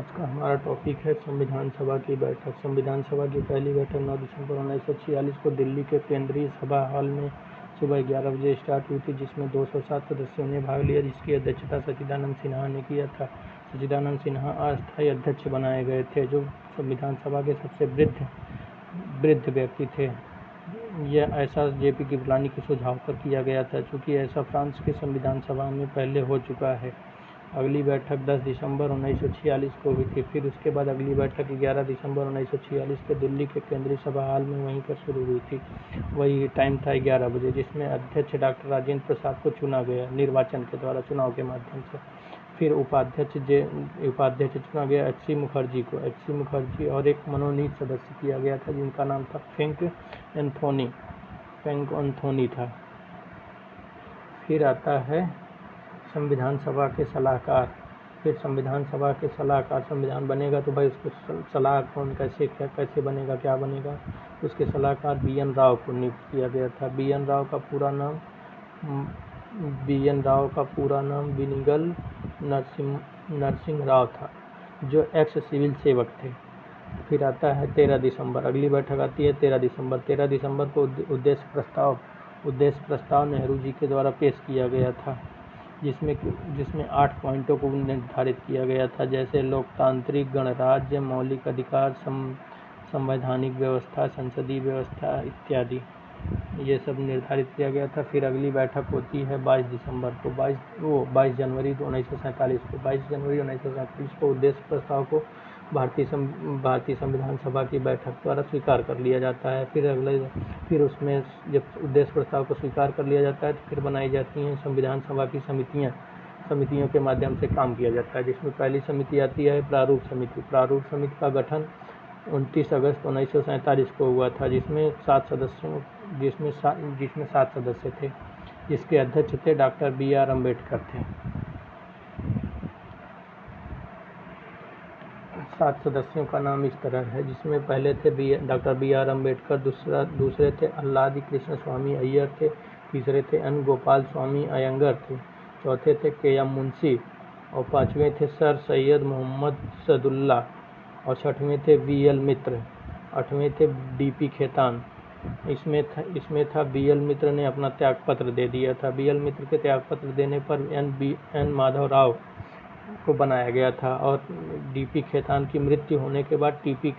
आज का हमारा टॉपिक है संविधान सभा की बैठक। संविधान सभा की पहली बैठक 9 दिसंबर 1946 को दिल्ली के केंद्रीय सभा हॉल में सुबह 11 बजे स्टार्ट हुई थी, जिसमें 207 सदस्यों ने भाग लिया, जिसकी अध्यक्षता सच्चिदानंद सिन्हा ने किया था। सच्चिदानंद सिन्हा अस्थायी अध्यक्ष बनाए गए थे, जो संविधान सभा के सबसे वृद्ध व्यक्ति थे। यह ऐसा जेपी कृपलानी के सुझाव पर किया गया था, चूँकि ऐसा फ्रांस के संविधान सभा में पहले हो चुका है। अगली बैठक 10 दिसंबर 1946 को हुई थी। फिर उसके बाद अगली बैठक 11 दिसंबर 1946 को दिल्ली के केंद्रीय सभा हॉल में वहीं पर शुरू हुई थी। वही टाइम था 11 बजे, जिसमें अध्यक्ष डॉक्टर राजेंद्र प्रसाद को चुना गया निर्वाचन के द्वारा, चुनाव के माध्यम से। फिर उपाध्यक्ष चुना गया एच.सी. मुखर्जी को। एच.सी. मुखर्जी और एक मनोनीत सदस्य किया गया था, जिनका नाम था फ्रैंक एंथोनी था। फिर आता है संविधान सभा के सलाहकार। फिर संविधान सभा के सलाहकार, संविधान बनेगा तो भाई उसको सलाह कौन कैसे बनेगा, क्या बनेगा, उसके सलाहकार बी.एन. राव को नियुक्त किया गया था। बी.एन. राव का पूरा नाम बिनिगल नरसिंह राव था, जो एक्स सिविल सेवक थे। फिर आता है 13 दिसंबर। अगली बैठक आती है 13 दिसंबर। 13 दिसंबर को उद्देश्य प्रस्ताव नेहरू जी के द्वारा पेश किया गया था, जिसमें 8 पॉइंटों को निर्धारित किया गया था, जैसे लोकतांत्रिक गणराज्य, मौलिक अधिकार, संवैधानिक व्यवस्था, संसदीय व्यवस्था इत्यादि, ये सब निर्धारित किया गया था। फिर अगली बैठक होती है 22 दिसंबर को। 22 जनवरी 1947 को उद्देश्य प्रस्ताव को भारतीय संविधान सभा की बैठक द्वारा स्वीकार कर लिया जाता है। फिर उसमें जब उद्देश्य प्रस्ताव को स्वीकार कर लिया जाता है तो फिर बनाई जाती हैं संविधान सभा की समितियों के माध्यम से काम किया जाता है, जिसमें पहली समिति आती है प्रारूप समिति। प्रारूप समिति का गठन 29 अगस्त 1947 को हुआ था, जिसमें 7 सदस्य थे, जिसके अध्यक्ष थे डॉक्टर बी.आर. अम्बेडकर थे। 7 सदस्यों का नाम इस तरह है, जिसमें पहले थे डॉक्टर बी.आर. अम्बेडकर, दूसरे थे अल्लादी कृष्ण स्वामी अय्यर थे, तीसरे थे एन. गोपाल स्वामी अयंगर थे, चौथे थे के.एम. मुंशी, और 5वें थे सर सैयद मोहम्मद सदुल्ला, और 6वें थे वी.एल. मित्र, 8वें थे डी.पी. खेतान। इसमें था बी.एल. मित्र ने अपना त्यागपत्र दे दिया था। बी.एल. मित्र के त्यागपत्र देने पर एन. माधव राव को बनाया गया था, और डी.पी. खेतान की मृत्यु होने के बाद टी.पी.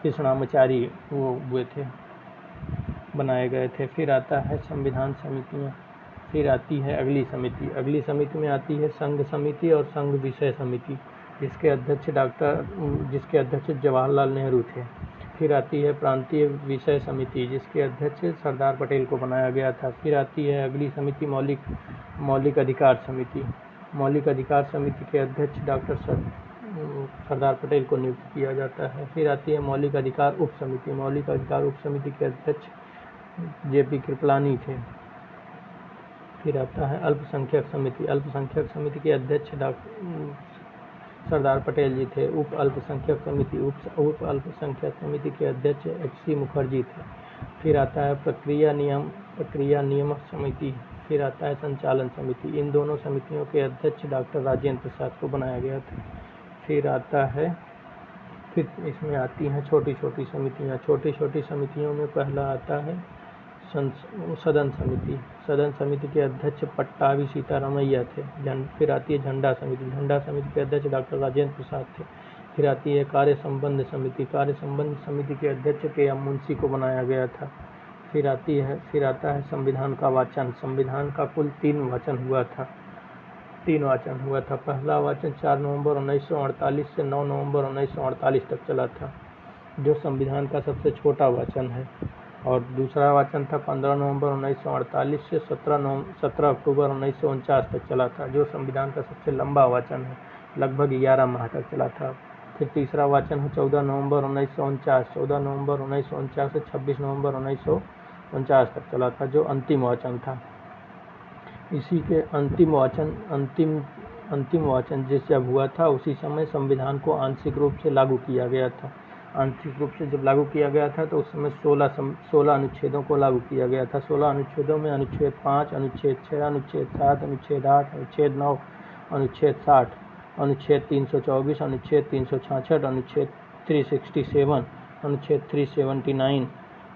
कृष्णामाचारी वो हुए थे, बनाए गए थे। फिर आता है संविधान समितियाँ। फिर आती है अगली समिति में आती है संघ समिति और संघ विषय समिति, जिसके अध्यक्ष जवाहरलाल नेहरू थे। फिर आती है प्रांतीय विषय समिति, जिसके अध्यक्ष सरदार पटेल को बनाया गया था। फिर आती है अगली समिति मौलिक अधिकार समिति। मौलिक अधिकार समिति के अध्यक्ष डॉक्टर सरदार पटेल को नियुक्त किया जाता है। फिर आती है मौलिक अधिकार उप समिति। मौलिक अधिकार उप समिति के अध्यक्ष जेपी कृपलानी थे। फिर आता है अल्पसंख्यक समिति। अल्पसंख्यक समिति के अध्यक्ष सरदार पटेल जी थे। उप अल्पसंख्यक समिति के अध्यक्ष एच.सी. मुखर्जी थे। फिर आता है प्रक्रिया नियमक समिति। फिर आता है संचालन समिति। इन दोनों समितियों के अध्यक्ष डॉक्टर राजेंद्र प्रसाद को बनाया गया था। फिर इसमें आती हैं छोटी छोटी समितियाँ। छोटी छोटी समितियों में पहला आता है सदन समिति। सदन समिति के अध्यक्ष पट्टाभी सीतारामैया थे। फिर आती है झंडा समिति। झंडा समिति के अध्यक्ष डॉक्टर राजेंद्र प्रसाद थे। फिर आती है कार्य संबंध समिति। कार्य संबंध समिति के अध्यक्ष के.एम. मुंशी को बनाया गया था। फिर आता है संविधान का वाचन। संविधान का कुल 3 वाचन हुआ था। पहला वाचन 4 नवंबर 1948 से 9 नवंबर 1948 तक चला था, जो संविधान का सबसे छोटा वाचन है। और दूसरा वाचन था 15 नवंबर 1948 से 17 अक्टूबर 1949 तक चला था, जो संविधान का सबसे लंबा वाचन है, लगभग 11 माह तक चला था। फिर तीसरा वाचन है 14 नवंबर 1949 से 26 नवंबर 1949 तक चला था, जो अंतिम वाचन था। इसी के अंतिम वाचन जब हुआ था, उसी समय संविधान को आंशिक रूप से लागू किया गया था। आंशिक रूप से जब लागू किया गया था तो उस समय 16 अनुच्छेदों को लागू किया गया था। 16 अनुच्छेदों में अनुच्छेद 5, अनुच्छेद 6, अनुच्छेद 7, अनुच्छेद 8, अनुच्छेद 9, अनुच्छेद 60, अनुच्छेद 324, अनुच्छेद 366, अनुच्छेद 367, अनुच्छेद 379,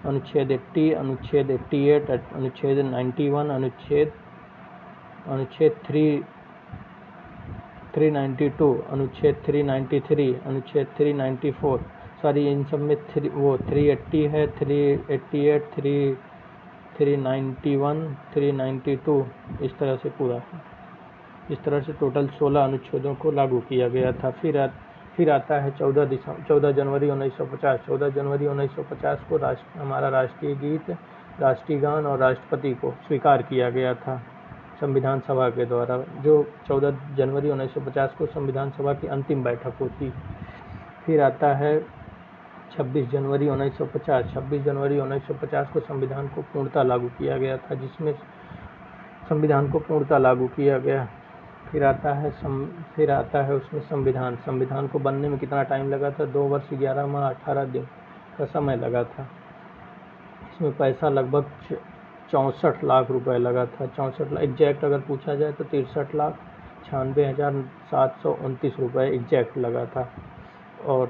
अनुच्छेद 80, अनुच्छेद 88, अनुच्छेद 91, अनुच्छेद 392, अनुच्छेद 393, अनुच्छेद 394, सॉरी इन सब में 380 है, 388, 391, 392, इस तरह से पूरा है। इस तरह से टोटल 16 अनुच्छेदों को लागू किया गया था। फिर आता है 14 जनवरी 1950। 14 जनवरी 1950 को हमारा राष्ट्रीय गीत, राष्ट्रीय गान और राष्ट्रपति को स्वीकार किया गया था संविधान सभा के द्वारा। जो 14 जनवरी 1950 को संविधान सभा की अंतिम बैठक होती। फिर आता है 26 जनवरी 1950। 26 जनवरी 1950 को संविधान को पूर्णतः लागू किया गया था, जिसमें संविधान को पूर्णतः लागू किया गया। फिर आता है उसमें संविधान को बनने में कितना टाइम लगा था? 2 वर्ष 11 माह 18 दिन का समय लगा था। इसमें पैसा लगभग 64 लाख रुपए लगा था। 64 लाख एग्जैक्ट अगर पूछा जाए तो 63,96,729 रुपये एग्जैक्ट लगा था। और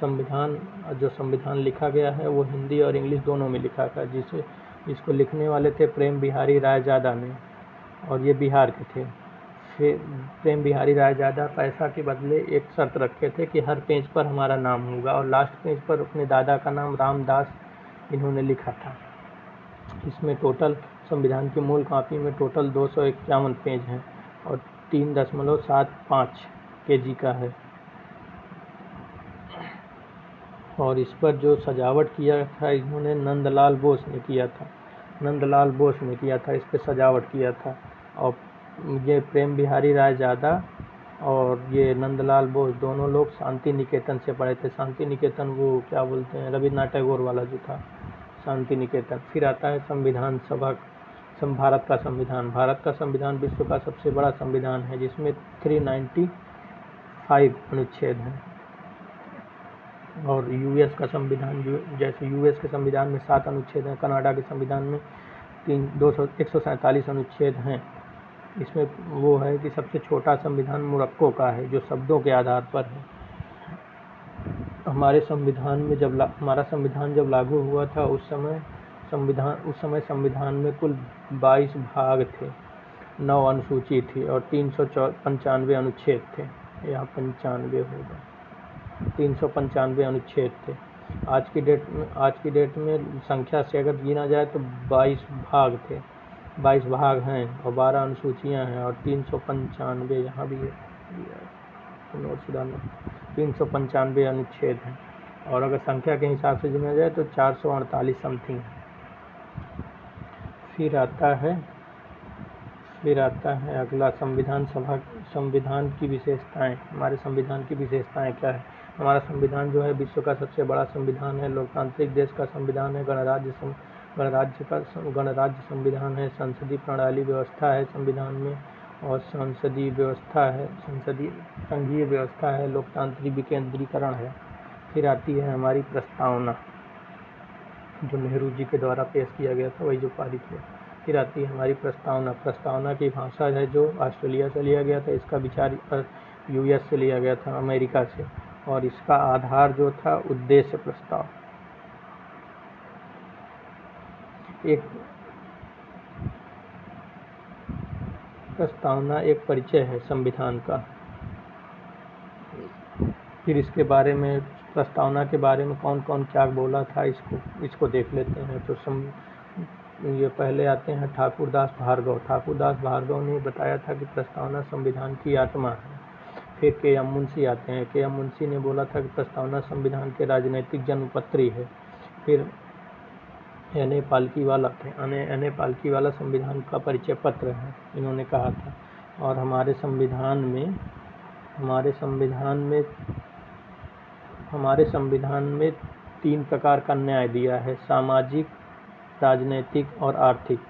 जो संविधान लिखा गया है वो हिंदी और इंग्लिश दोनों में लिखा था, जिसको लिखने वाले थे प्रेम बिहारी रायजादा ने, और ये बिहार के थे। फिर प्रेम बिहारी रायजादा पैसा के बदले एक शर्त रखे थे कि हर पेज पर हमारा नाम होगा, और लास्ट पेज पर अपने दादा का नाम रामदास इन्होंने लिखा था। इसमें टोटल संविधान की मूल कॉपी में टोटल 251 पेज हैं और 3.75 kg का है। और इस पर जो सजावट किया था इन्होंने नंदलाल बोस ने किया था। इस पर सजावट किया था। और ये प्रेम बिहारी रायजादा और ये नंदलाल बोस दोनों लोग शांति निकेतन से पढ़े थे। शांति निकेतन वो क्या बोलते हैं, रविन्द्रनाथ टैगोर वाला जो था, शांति निकेतन। फिर आता है संविधान सभा, भारत का संविधान विश्व का सबसे बड़ा संविधान है, जिसमें 395 अनुच्छेद हैं। और यूएस का संविधान, जैसे यूएस के संविधान में 7 अनुच्छेद हैं, कनाडा के संविधान में 147 अनुच्छेद हैं। इसमें वो है कि सबसे छोटा संविधान मोरक्को का है, जो शब्दों के आधार पर है। हमारा संविधान जब लागू हुआ था उस समय संविधान में कुल 22 भाग थे, 9 अनुसूची थी और 395 अनुच्छेद थे। यहाँ 95 होगा, 395 अनुच्छेद थे। आज की डेट में संख्या से अगर गिना जाए तो 22 भाग थे, 22 भाग हैं और 12 अनुसूचियाँ हैं और 395, यहाँ भी है नोट सुधारना, 395 अनुच्छेद हैं। और अगर संख्या के हिसाब से गिना जाए तो 448 समथिंग है। फिर आता है अगला संविधान की विशेषताएं। हमारे संविधान की विशेषताएं क्या है? हमारा संविधान जो है विश्व का सबसे बड़ा संविधान है, लोकतांत्रिक देश का संविधान है, गणराज्य संविधान है, संसदीय प्रणाली व्यवस्था है संविधान में, और संघीय व्यवस्था है, लोकतांत्रिक विकेंद्रीकरण है। फिर आती है हमारी प्रस्तावना, जो नेहरू जी के द्वारा पेश किया गया था, वही जो पारित हुआ। फिर आती है हमारी प्रस्तावना की भाषा है जो ऑस्ट्रेलिया से लिया गया था, इसका विचार यूएस से लिया गया था, अमेरिका से, और इसका आधार जो था उद्देश्य प्रस्ताव। एक प्रस्तावना एक परिचय है संविधान का। फिर इसके बारे में, प्रस्तावना के बारे में कौन कौन क्या बोला था, इसको देख लेते हैं। तो ये पहले आते हैं ठाकुरदास भार्गव ने बताया था कि प्रस्तावना संविधान की आत्मा है। फिर के.एम. मुंशी आते हैं। के.एम. मुंशी ने बोला था कि प्रस्तावना संविधान के राजनीतिक जन्मपत्री है। फिर एन.ए. पालकीवाला थे। एन.ए. पालकीवाला संविधान का परिचय पत्र है, इन्होंने कहा था। और हमारे संविधान में 3 प्रकार का न्याय दिया है, सामाजिक, राजनीतिक और आर्थिक।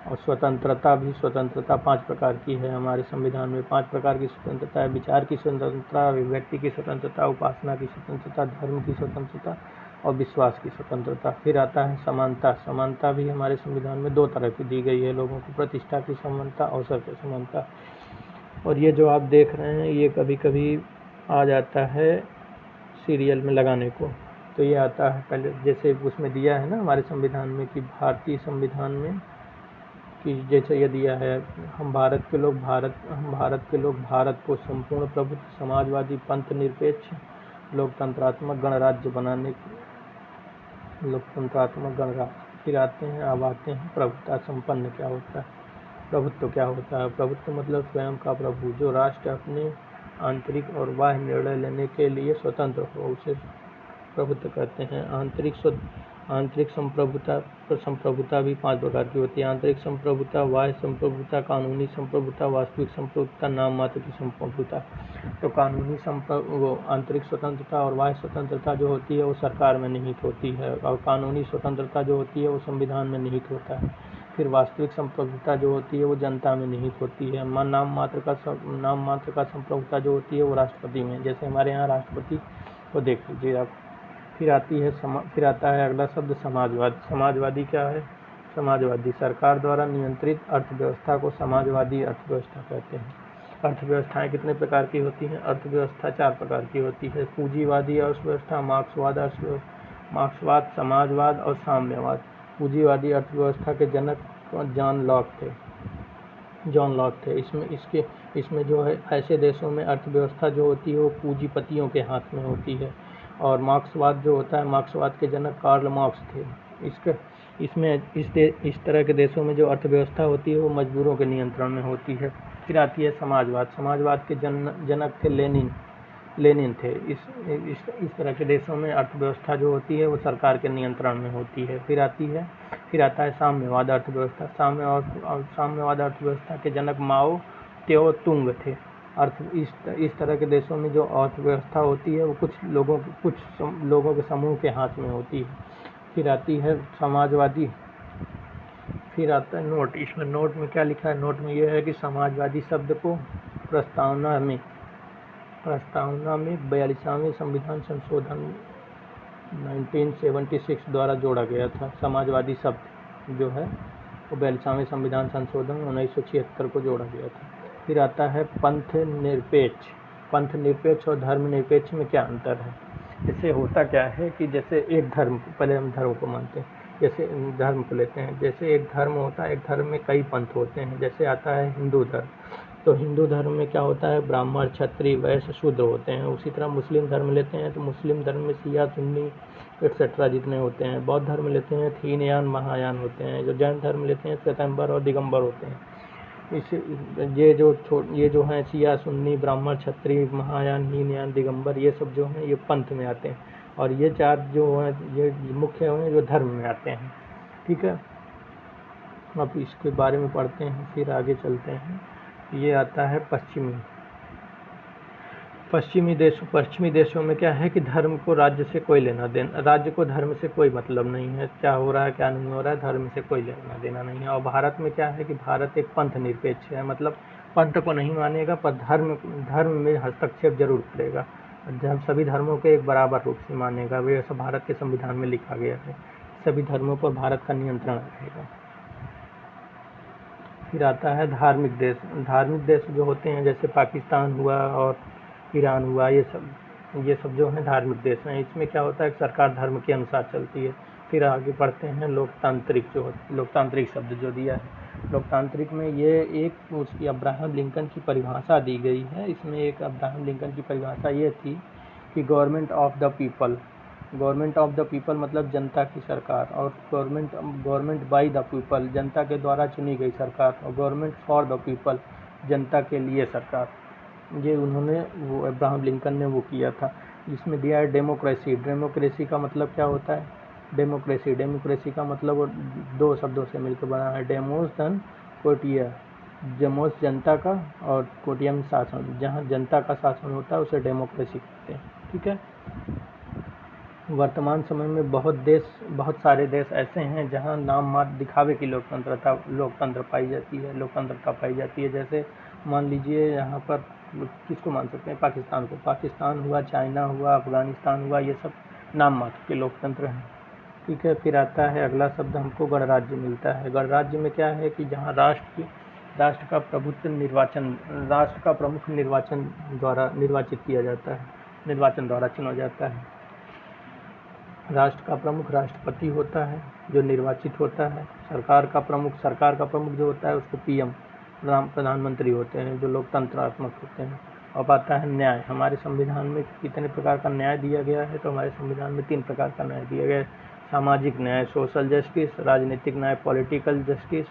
और स्वतंत्रता 5 प्रकार की है। हमारे संविधान में 5 प्रकार की स्वतंत्रता है: विचार की स्वतंत्रता, अभिव्यक्ति की स्वतंत्रता, उपासना की स्वतंत्रता, धर्म की स्वतंत्रता और विश्वास की स्वतंत्रता। फिर आता है समानता भी हमारे संविधान में 2 तरह की दी गई है लोगों को: प्रतिष्ठा की समानता, अवसर की समानता। और ये जो आप देख रहे हैं ये कभी कभी आ जाता है सीरियल में लगाने को, तो ये आता है पहले, जैसे उसमें दिया है ना हमारे संविधान में कि भारतीय संविधान में कि जैसे ये दिया है, हम भारत के लोग भारत को संपूर्ण प्रभुत्व, समाजवादी, पंथ निरपेक्ष, लोकतंत्रात्मक गणराज्य बनाने, लोकतंत्रात्मक गणराज्य। फिर आते हैं, अब आते हैं प्रभुता संपन्न क्या होता है। प्रभुत्व क्या होता है? प्रभुत्व मतलब स्वयं का प्रभु, जो राष्ट्र अपने आंतरिक और बाह्य निर्णय लेने के लिए स्वतंत्र हो, उसे प्रभुत्व कहते हैं। आंतरिक संप्रभुता भी 5 प्रकार की होती है। आंतरिक संप्रभुता, बाह्य संप्रभुता, कानूनी संप्रभुता, वास्तविक संप्रभुता, नाम मात्र की संप्रभुता। तो कानूनी वो आंतरिक स्वतंत्रता और बाह्य स्वतंत्रता जो होती है वो सरकार में निहित होती है, और कानूनी स्वतंत्रता जो होती है वो संविधान में निहित होता है। फिर वास्तविक संप्रभुता जो होती है वो जनता में निहित होती है। नाम मात्र का संप्रभुता जो होती है वो राष्ट्रपति में, जैसे हमारे यहाँ राष्ट्रपति को देख लीजिए आप। फिर आता है अगला शब्द समाजवाद। समाजवादी क्या है? समाजवादी सरकार द्वारा नियंत्रित अर्थव्यवस्था को समाजवादी अर्थव्यवस्था कहते हैं। अर्थव्यवस्थाएं कितने प्रकार की होती हैं? अर्थव्यवस्था 4 प्रकार की होती है। पूंजीवादी अर्थव्यवस्था, मार्क्सवाद, समाजवाद और साम्यवाद। पूंजीवादी अर्थव्यवस्था के जनक जॉन लॉक थे। इसमें जो है ऐसे देशों में अर्थव्यवस्था जो होती है वो पूंजीपतियों के हाथ में होती है। और मार्क्सवाद जो होता है, मार्क्सवाद के जनक कार्ल मार्क्स थे। इस तरह के देशों में जो अर्थव्यवस्था होती है वो मजदूरों के नियंत्रण में होती है। फिर आती है समाजवाद। समाजवाद के जनक थे लेनिन थे। इस तरह के देशों में अर्थव्यवस्था जो होती है वो सरकार के नियंत्रण में होती है। फिर आता है साम्यवाद अर्थव्यवस्था। साम्यवाद अर्थव्यवस्था के जनक माओ त्से तुंग थे। इस तरह के देशों में जो अर्थव्यवस्था होती है वो कुछ लोगों के समूह के हाथ में होती है। फिर आती है समाजवादी। फिर आता है नोट। इसमें नोट में क्या लिखा है? नोट में यह है कि समाजवादी शब्द को प्रस्तावना में 42वें संविधान संशोधन 1976 द्वारा जोड़ा गया था। समाजवादी शब्द जो है वो 42वें संविधान संशोधन 1976 को जोड़ा गया था। फिर आता है पंथ निरपेक्ष। पंथ निरपेक्ष और धर्म निरपेक्ष में क्या अंतर है? इससे होता क्या है कि जैसे एक धर्म, पहले हम धर्म को मानते हैं, जैसे धर्म को लेते हैं, जैसे एक धर्म होता है, एक धर्म में कई पंथ होते हैं। जैसे आता है हिंदू धर्म, तो हिंदू धर्म में क्या होता है? ब्राह्मण, क्षत्रिय, वैश्य, शूद्र होते हैं। उसी तरह मुस्लिम धर्म लेते हैं तो मुस्लिम धर्म में शिया, सुन्नी एक्सेट्रा जितने होते हैं। बौद्ध धर्म लेते हैं, हीनयान, महायान होते हैं। जो जैन धर्म लेते हैं, श्वेतांबर और दिगंबर होते हैं। ये जो हैं शिया, सुन्नी, ब्राह्मण, क्षत्रिय, महायान, हीनयान, दिगंबर, ये सब जो हैं ये पंथ में आते हैं। और ये 4 जो हैं ये मुख्य हैं जो धर्म में आते हैं। ठीक है, अब इसके बारे में पढ़ते हैं, फिर आगे चलते हैं। ये आता है पश्चिमी देशों में क्या है कि धर्म को राज्य से कोई लेना देना, राज्य को धर्म से कोई मतलब नहीं है। क्या हो रहा है क्या नहीं हो रहा है, धर्म से कोई लेना देना नहीं है। और भारत में क्या है कि भारत एक पंथ निरपेक्ष है, मतलब पंथ को नहीं मानेगा पर धर्म में हस्तक्षेप जरूर करेगा। सभी धर्मों के एक बराबर रूप से मानेगा। वे ऐसा भारत के संविधान में लिखा गया है। सभी धर्मों पर भारत का नियंत्रण रहेगा। फिर आता है धार्मिक देश। धार्मिक देश जो होते हैं जैसे पाकिस्तान हुआ और ईरान हुआ, ये सब जो है धार्मिक देश हैं। इसमें क्या होता है, सरकार धर्म के अनुसार चलती है। फिर आगे पढ़ते हैं लोकतांत्रिक शब्द जो दिया है। लोकतांत्रिक में ये एक उसकी अब्राहम लिंकन की परिभाषा दी गई है। इसमें एक अब्राहम लिंकन की परिभाषा ये थी कि गवर्नमेंट ऑफ द पीपल मतलब जनता की सरकार, और गवर्नमेंट बाय द पीपल जनता के द्वारा चुनी गई सरकार, और गवर्नमेंट फॉर द पीपल जनता के लिए सरकार। ये उन्होंने वो अब्राहम लिंकन ने वो किया था। जिसमें दिया है डेमोक्रेसी का मतलब क्या होता है? डेमोक्रेसी का मतलब 2 शब्दों से मिलकर बना है, डेमोस धन कोटिया। डेमोस जनता का और कोटियम शासन, जहाँ जनता का शासन होता है उसे डेमोक्रेसी कहते हैं। ठीक है, वर्तमान समय में बहुत सारे देश ऐसे हैं जहां नाम मात्र दिखावे की लोकतंत्रता पाई जाती है। जैसे मान लीजिए यहाँ पर किसको मान सकते हैं? पाकिस्तान हुआ, चाइना हुआ, अफगानिस्तान हुआ, ये सब नाम मात्र के लोकतंत्र हैं। ठीक है, फिर आता है अगला शब्द हमको गणराज्य मिलता है। गणराज्य में क्या है कि जहाँ राष्ट्र का प्रमुख निर्वाचन द्वारा निर्वाचित किया जाता है, निर्वाचन द्वारा चुना जाता है। राष्ट्र का प्रमुख राष्ट्रपति होता है जो निर्वाचित होता है। सरकार का प्रमुख जो होता है उसको पीएम प्रधानमंत्री होते हैं जो लोकतंत्रात्मक होते हैं। अब आता है न्याय। हमारे संविधान में कितने प्रकार का न्याय दिया गया है? तो हमारे संविधान में 3 प्रकार का न्याय दिया गया है। सामाजिक न्याय सोशल जस्टिस, राजनीतिक न्याय पॉलिटिकल जस्टिस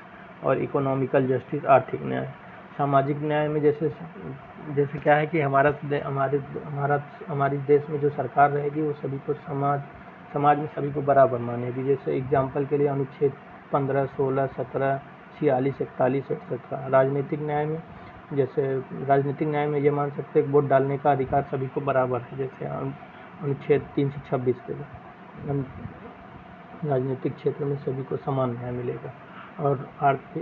और इकोनॉमिकल जस्टिस आर्थिक न्याय। सामाजिक न्याय में जैसे क्या है कि हमारे देश में जो सरकार रहेगी वो सभी को समाज में सभी को बराबर मानेगी। जैसे एग्जाम्पल के लिए अनुच्छेद 15, 16, 17, 46, 41, etc। राजनीतिक न्याय में ये मान सकते हैं कि वोट डालने का अधिकार सभी को बराबर है, जैसे अनुच्छेद 326 के राजनीतिक क्षेत्र में सभी को समान न्याय मिलेगा। और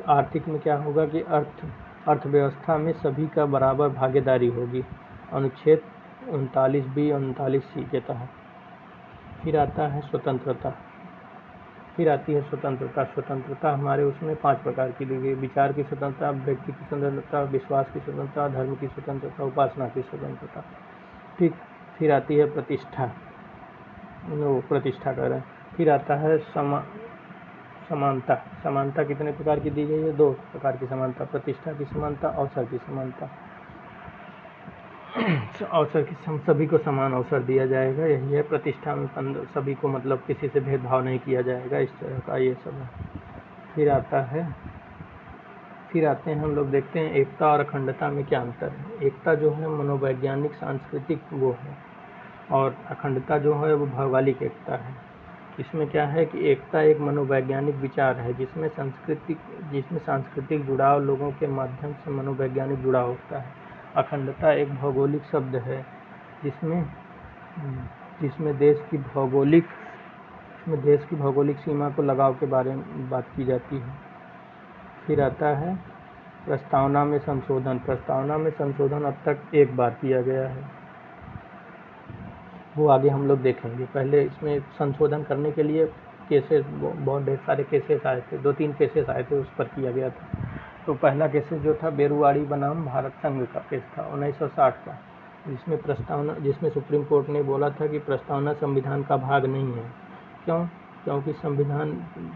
आर्थिक में क्या होगा कि अर्थव्यवस्था में सभी का बराबर भागीदारी होगी, अनुच्छेद 39B और 39C के तहत। फिर आता है स्वतंत्रता। स्वतंत्रता हमारे उसमें 5 प्रकार की दी गई। विचार की स्वतंत्रता, व्यक्ति की स्वतंत्रता, विश्वास की स्वतंत्रता, धर्म की स्वतंत्रता, उपासना की स्वतंत्रता। फिर आती है प्रतिष्ठा कर रहे हैं। फिर आता है समानता कितने प्रकार की दी गई है? 2 प्रकार की समानता, प्रतिष्ठा की समानता, अवसर की समानता। सभी को समान अवसर दिया जाएगा, यही है प्रतिष्ठा में। सभी को मतलब किसी से भेदभाव नहीं किया जाएगा, इस तरह का ये सब है। फिर आते हैं हम लोग देखते हैं एकता और अखंडता में क्या अंतर है। एकता जो है मनोवैज्ञानिक सांस्कृतिक वो है, और अखंडता जो है वो भौगोलिक एकता है। इसमें क्या है कि एकता एक मनोवैज्ञानिक विचार है जिसमें सांस्कृतिक जुड़ाव लोगों के माध्यम से मनोवैज्ञानिक जुड़ाव होता है। अखंडता एक भौगोलिक शब्द है जिसमें देश की भौगोलिक सीमा को लगाव के बारे में बात की जाती है। फिर आता है प्रस्तावना में संशोधन अब तक एक बार किया गया है, वो आगे हम लोग देखेंगे। पहले इसमें संशोधन करने के लिए केसेस, बहुत ढेर सारे केसेस आए थे, 2-3 केसेस आए थे, उस पर किया गया था। तो पहला केसेस जो था बेरुवाड़ी बनाम भारत संघ का केस था 1960 का, जिसमें सुप्रीम कोर्ट ने बोला था कि प्रस्तावना संविधान का भाग नहीं है। क्योंकि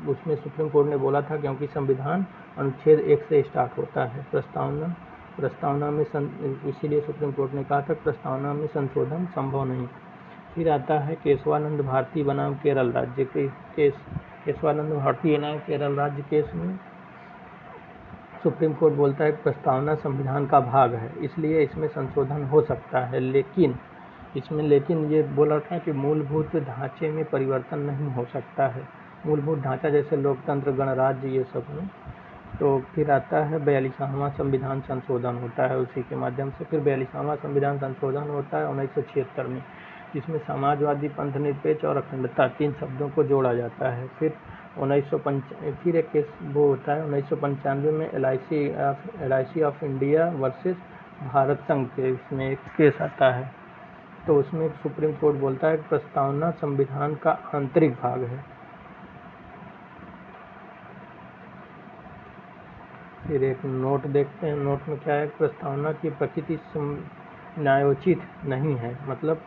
उसमें सुप्रीम कोर्ट ने बोला था क्योंकि संविधान अनुच्छेद 1 से स्टार्ट होता है। प्रस्तावना में इसीलिए सुप्रीम कोर्ट ने कहा था प्रस्तावना में संशोधन संभव नहीं। फिर आता है केशवानंद भारती बनाम केरल राज्य के केस। केशवानंद भारती बनाम केरल राज्य केस में सुप्रीम कोर्ट बोलता है प्रस्तावना संविधान का भाग है, इसलिए इसमें संशोधन हो सकता है, लेकिन ये बोला था कि मूलभूत ढांचे में परिवर्तन नहीं हो सकता है। मूलभूत ढांचा जैसे लोकतंत्र, गणराज्य, ये सब में। तो फिर आता है 42वां संविधान संशोधन होता है उसी के माध्यम से। फिर 42वां संविधान संशोधन होता है 1976 में, जिसमें समाजवादी, पंथनिरपेक्ष और अखंडता 3 शब्दों को जोड़ा जाता है। फिर एक केस वो होता है 1995 में LIC of India versus Bharat संघ के, इसमें एक केस आता है। तो उसमें सुप्रीम कोर्ट बोलता है कि प्रस्तावना संविधान का आंतरिक भाग है। फिर एक नोट देखते हैं। नोट में क्या है, प्रस्तावना की प्रकृति न्यायोचित नहीं है, मतलब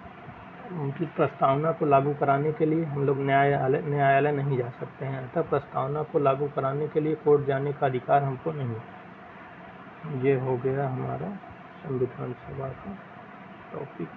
उनकी प्रस्तावना को लागू कराने के लिए हम लोग न्यायालय नहीं जा सकते हैं, अतः प्रस्तावना को लागू कराने के लिए कोर्ट जाने का अधिकार हमको नहीं है। ये हो गया हमारा संविधान सभा का टॉपिक।